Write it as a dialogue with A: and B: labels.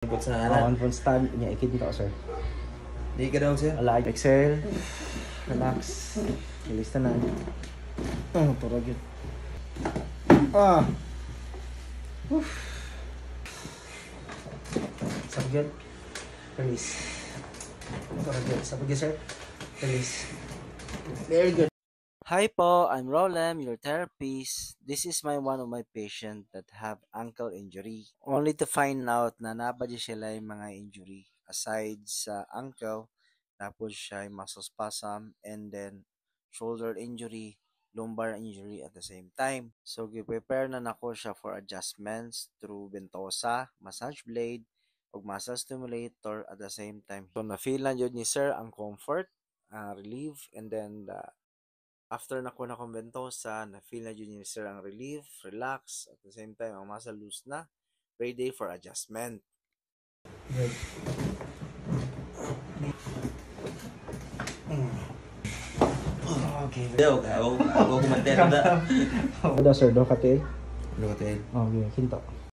A: Ikot sa
B: On phone stand niya ikinto sir.
A: Di ka daw sir.
B: Ala exhale. Relax. Release na. Turag yun. Sabagyan. Release. Turag yun. Sabagyan sir. Release. Very good.
C: Hi po, I'm Rolem, your therapist. This is one of my patient that have ankle injury. Only to find out na nabadya sila yung mga injury. Aside sa ankle, tapos siya yung muscle spasm, and then shoulder injury, lumbar injury at the same time. So, prepare na nako siya for adjustments through ventosa, massage blade, ug massage stimulator at the same time. So, na-feel na yun ni sir ang comfort, relief, and then after na ko na ventosa, na-feel na yun ni sir ang relief, relax, at the same time, ang muscle loose na, ready for adjustment.
B: Good. Okay.
A: Ako kumantin na.
B: Ada sir do kate.
A: Ano ka tayo?
B: Okay, kinto.